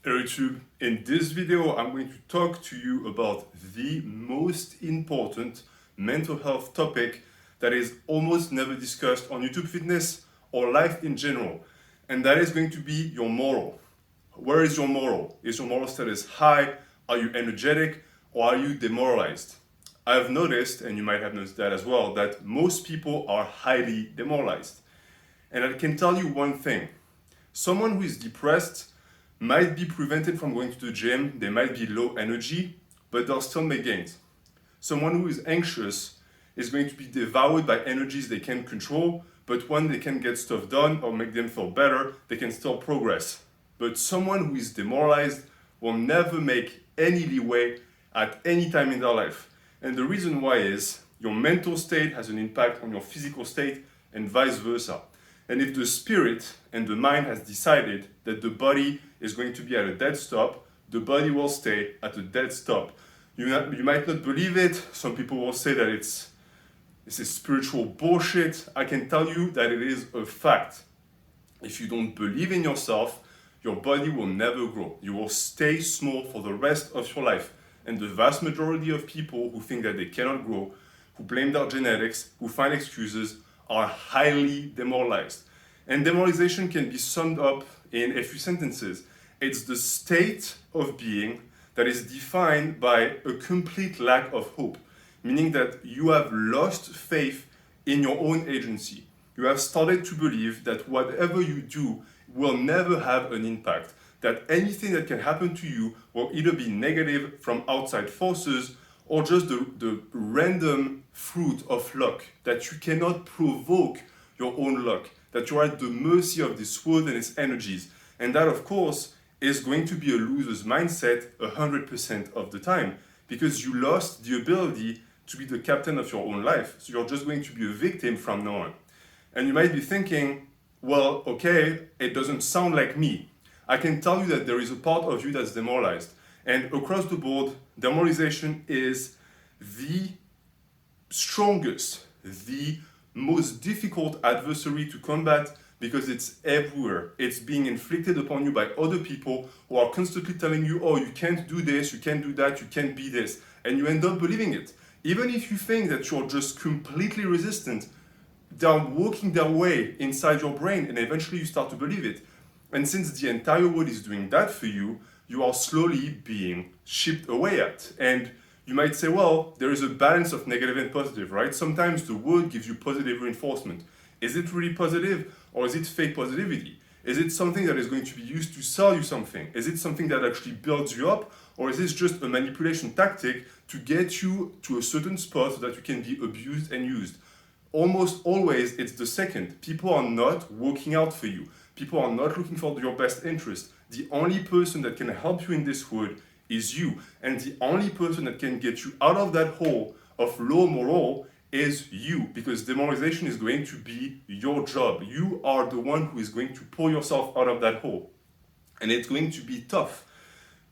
Hello YouTube, in this video I'm going to talk to you about the most important mental health topic that is almost never discussed on YouTube Fitness or life in general, and that is going to be your moral. Where is your moral? Is your moral status high? Are you energetic? Or are you demoralized? I've noticed, and you might have noticed that as well, that most people are highly demoralized. And I can tell you one thing, someone who is depressed might be prevented from going to the gym, they might be low energy, but they'll still make gains. Someone who is anxious is going to be devoured by energies they can't control, but when they can get stuff done or make them feel better, they can still progress. But someone who is demoralized will never make any leeway at any time in their life. And the reason why is your mental state has an impact on your physical state and vice versa. And if the spirit and the mind has decided that the body is going to be at a dead stop, the body will stay at a dead stop. You might not believe it. Some people will say that this is spiritual bullshit. I can tell you that it is a fact. If you don't believe in yourself, your body will never grow. You will stay small for the rest of your life. And the vast majority of people who think that they cannot grow, who blame their genetics, who find excuses, are highly demoralized. And demoralization can be summed up in a few sentences. It's the state of being that is defined by a complete lack of hope, meaning that you have lost faith in your own agency. You have started to believe that whatever you do will never have an impact, that anything that can happen to you will either be negative from outside forces or just the random fruit of luck, that you cannot provoke your own luck, that you are at the mercy of this world and its energies. And that, of course, is going to be a loser's mindset 100% of the time, because you lost the ability to be the captain of your own life. So you're just going to be a victim from now on. And you might be thinking, well, okay, it doesn't sound like me. I can tell you that there is a part of you that's demoralized. And across the board, demoralization is the strongest, the most difficult adversary to combat because it's everywhere. It's being inflicted upon you by other people who are constantly telling you, oh, you can't do this, you can't do that, you can't be this. And you end up believing it. Even if you think that you're just completely resistant, they're working their way inside your brain and eventually you start to believe it. And since the entire world is doing that for you, you are slowly being chipped away at. And you might say, well, there is a balance of negative and positive, right? Sometimes the world gives you positive reinforcement. Is it really positive or is it fake positivity? Is it something that is going to be used to sell you something? Is it something that actually builds you up? Or is this just a manipulation tactic to get you to a certain spot so that you can be abused and used? Almost always it's the second. People are not working out for you. People are not looking for your best interest. The only person that can help you in this world is you. And the only person that can get you out of that hole of low morale is you, because demoralization is going to be your job. You are the one who is going to pull yourself out of that hole. And it's going to be tough.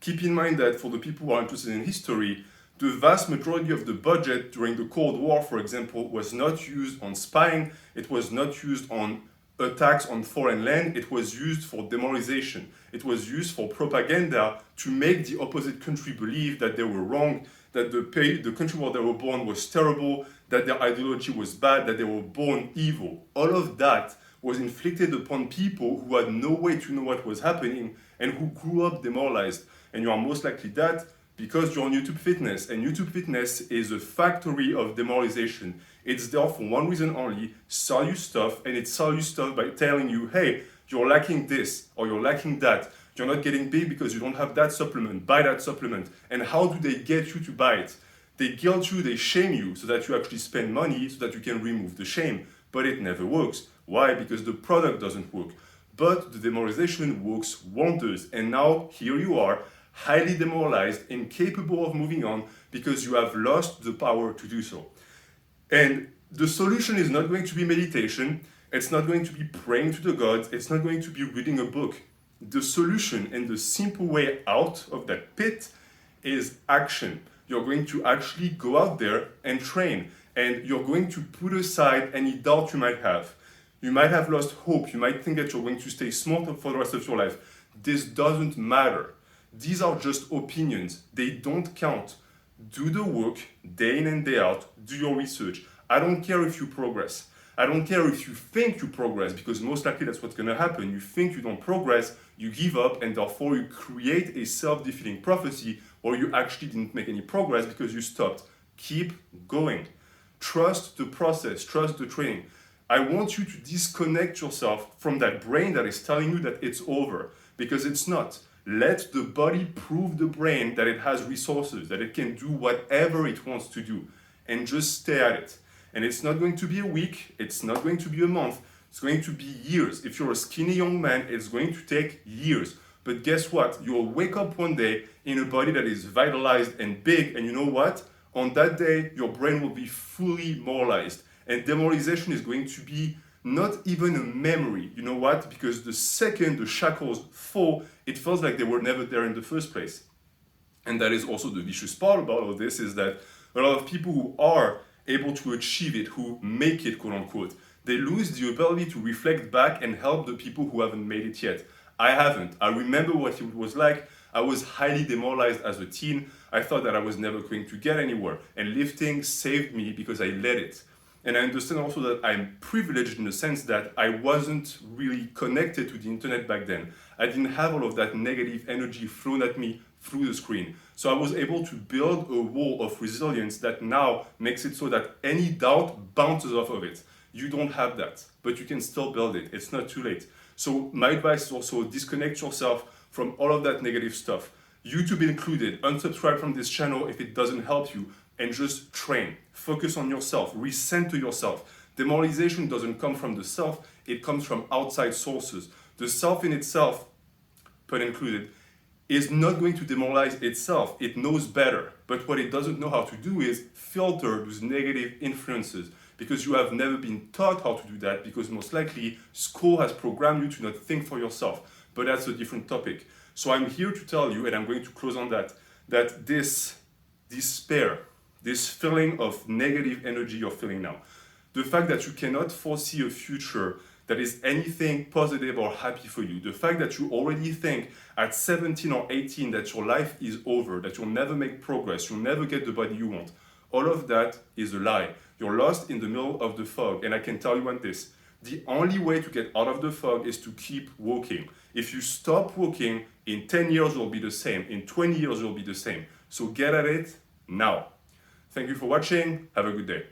Keep in mind that for the people who are interested in history, the vast majority of the budget during the Cold War, for example, was not used on spying. It was not used on attacks on foreign land. It was used for demoralization. It was used for propaganda to make the opposite country believe that they were wrong, that the country where they were born was terrible, that their ideology was bad, that they were born evil. All of that was inflicted upon people who had no way to know what was happening and who grew up demoralized. And you are most likely that because you're on YouTube Fitness, and YouTube Fitness is a factory of demoralization. It's there for one reason only, sell you stuff, and it sells you stuff by telling you, hey, you're lacking this, or you're lacking that. You're not getting big because you don't have that supplement, buy that supplement. And how do they get you to buy it? They guilt you, they shame you, so that you actually spend money, so that you can remove the shame. But it never works. Why? Because the product doesn't work. But the demoralization works wonders, and now here you are, highly demoralized, incapable of moving on because you have lost the power to do so. And the solution is not going to be meditation, it's not going to be praying to the gods, it's not going to be reading a book. The solution and the simple way out of that pit is action. You're going to actually go out there and train, and you're going to put aside any doubt you might have. You might have lost hope, you might think that you're going to stay small for the rest of your life. This doesn't matter. These are just opinions. They don't count. Do the work day in and day out. Do your research. I don't care if you progress. I don't care if you think you progress, because most likely that's what's going to happen. You think you don't progress, you give up, and therefore you create a self-fulfilling prophecy where you actually didn't make any progress because you stopped. Keep going. Trust the process. Trust the training. I want you to disconnect yourself from that brain that is telling you that it's over, because it's not. Let the body prove the brain that it has resources, that it can do whatever it wants to do, and just stay at it. And it's not going to be a week, it's not going to be a month, it's going to be years. If you're a skinny young man, it's going to take years. But guess what? You'll wake up one day in a body that is vitalized and big, and you know what? On that day, your brain will be fully moralized. And demoralization is going to be not even a memory. You know what? Because the second the shackles fall, it feels like they were never there in the first place. And that is also the vicious part about all this, is that a lot of people who are able to achieve it, who make it, quote unquote, they lose the ability to reflect back and help the people who haven't made it yet. I haven't. I remember what it was like. I was highly demoralized as a teen. I thought that I was never going to get anywhere. And lifting saved me because I let it. And I understand also that I'm privileged in the sense that I wasn't really connected to the internet back then. I didn't have all of that negative energy thrown at me through the screen. So I was able to build a wall of resilience that now makes it so that any doubt bounces off of it. You don't have that, but you can still build it. It's not too late. So my advice is also disconnect yourself from all of that negative stuff. YouTube included. Unsubscribe from this channel if it doesn't help you, and just train. Focus on yourself. Recenter yourself. Demoralization doesn't come from the self, it comes from outside sources. The self in itself, pun included, is not going to demoralize itself. It knows better. But what it doesn't know how to do is filter those negative influences, because you have never been taught how to do that, because most likely school has programmed you to not think for yourself. But that's a different topic. So I'm here to tell you, and I'm going to close on that, that this despair, this feeling of negative energy you're feeling now, the fact that you cannot foresee a future that is anything positive or happy for you, the fact that you already think at 17 or 18 that your life is over, that you'll never make progress, you'll never get the body you want, all of that is a lie. You're lost in the middle of the fog, and I can tell you one this: the only way to get out of the fog is to keep walking. If you stop walking, in 10 years you'll be the same, in 20 years you'll be the same. So get at it now. Thank you for watching, have a good day.